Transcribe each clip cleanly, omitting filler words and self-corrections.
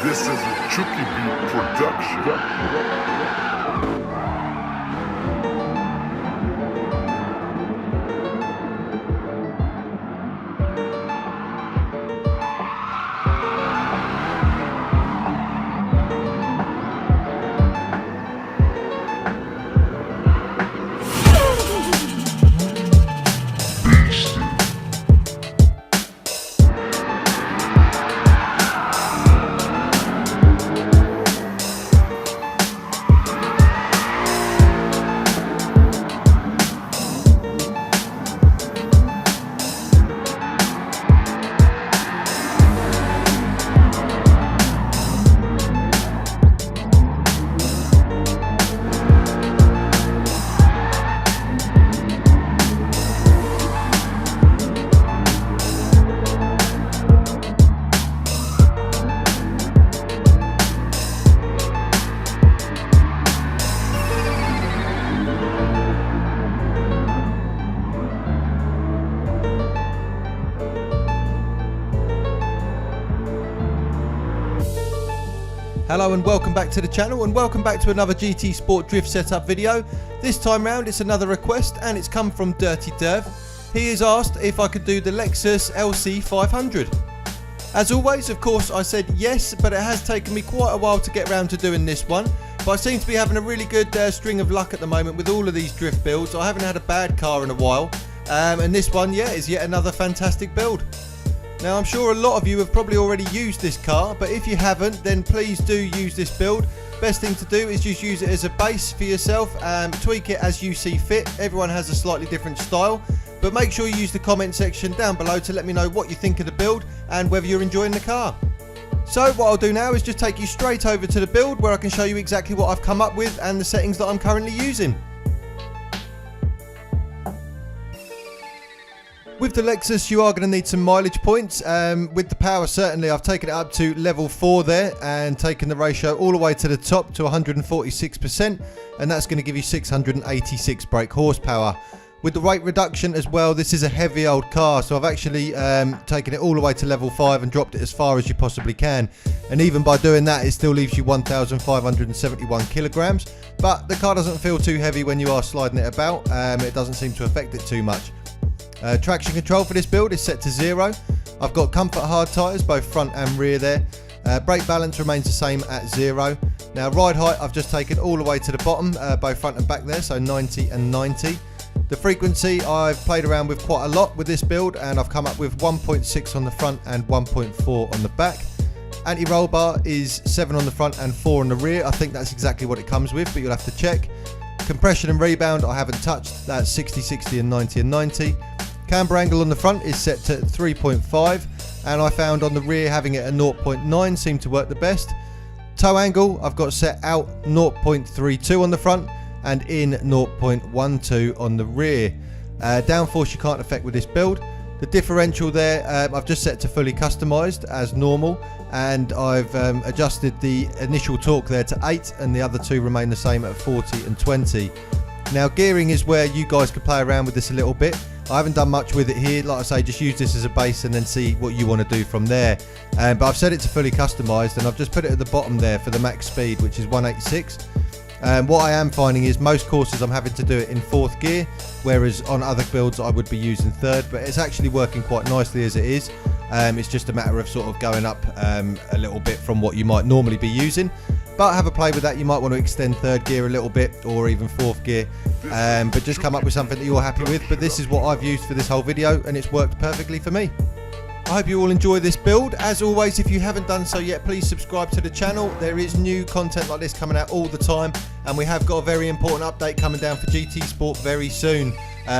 This is a Chuki production. Hello and welcome back to the channel, and welcome back to another GT Sport drift setup video. This time round it's another request, and it's come from Dirty Derv. He has asked if I could do the Lexus LC500. As always, of course, I said yes, but it has taken me quite a while to get round to doing this one. But I seem to be having a really good string of luck at the moment with all of these drift builds. I haven't had a bad car in a while, and this one, yeah, is yet another fantastic build. Now, I'm sure a lot of you have probably already used this car, but if you haven't, then please do use this build. Best thing to do is just use it as a base for yourself, tweak it as you see fit. Everyone has a slightly different style, but make sure you use the comment section down below to let me know what you think of the build and whether you're enjoying the car. So what I'll do now is just take you straight over to the build where I can show you exactly what I've come up with and the settings that I'm currently using. With the Lexus, you are going to need some mileage points. With the power, certainly I've taken it up to level 4 there and taken the ratio all the way to the top to 146%, and that's going to give you 686 brake horsepower. With the weight reduction as well, this is a heavy old car, so I've actually taken it all the way to level 5 and dropped it as far as you possibly can. And even by doing that, it still leaves you 1,571 kilograms. But the car doesn't feel too heavy when you are sliding it about. It doesn't seem to affect it too much. Traction control for this build is set to 0. I've got comfort hard tyres, both front and rear there. Brake balance remains the same at 0. Now ride height I've just taken all the way to the bottom, both front and back there, so 90 and 90. The frequency I've played around with quite a lot with this build, and I've come up with 1.6 on the front and 1.4 on the back. Anti-roll bar is 7 on the front and 4 on the rear. I think that's exactly what it comes with, but you'll have to check. Compression and rebound I haven't touched, that's 60, 60 and 90 and 90. Camber angle on the front is set to 3.5, and I found on the rear having it at 0.9 seemed to work the best. Toe angle I've got set out 0.32 on the front and in 0.12 on the rear. Downforce you can't affect with this build. The differential there I've just set to fully customised as normal, and I've adjusted the initial torque there to 8, and the other two remain the same at 40 and 20. Now gearing is where you guys could play around with this a little bit. I haven't done much with it here, like I say, just use this as a base and then see what you want to do from there. But I've set it to fully customised, and I've just put it at the bottom there for the max speed, which is 186. What I am finding is most courses I'm having to do it in 4th gear, whereas on other builds I would be using 3rd, but it's actually working quite nicely as it is. It's just a matter of sort of going up a little bit from what you might normally be using. But have a play with that. You might want to extend 3rd gear a little bit, or even 4th gear, but just come up with something that you're happy with. But this is what I've used for this whole video, and it's worked perfectly for me. I hope you all enjoy this build. As always, if you haven't done so yet, please subscribe to the channel. There is new content like this coming out all the time, and we have got a very important update coming down for GT Sport very soon.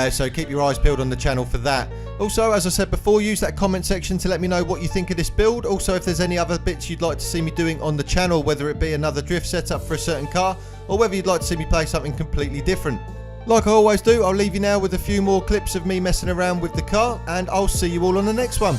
So keep your eyes peeled on the channel for that. Also, as I said before, use that comment section to let me know what you think of this build. Also, if there's any other bits you'd like to see me doing on the channel, whether it be another drift setup for a certain car, or whether you'd like to see me play something completely different. Like I always do, I'll leave you now with a few more clips of me messing around with the car, and I'll see you all on the next one.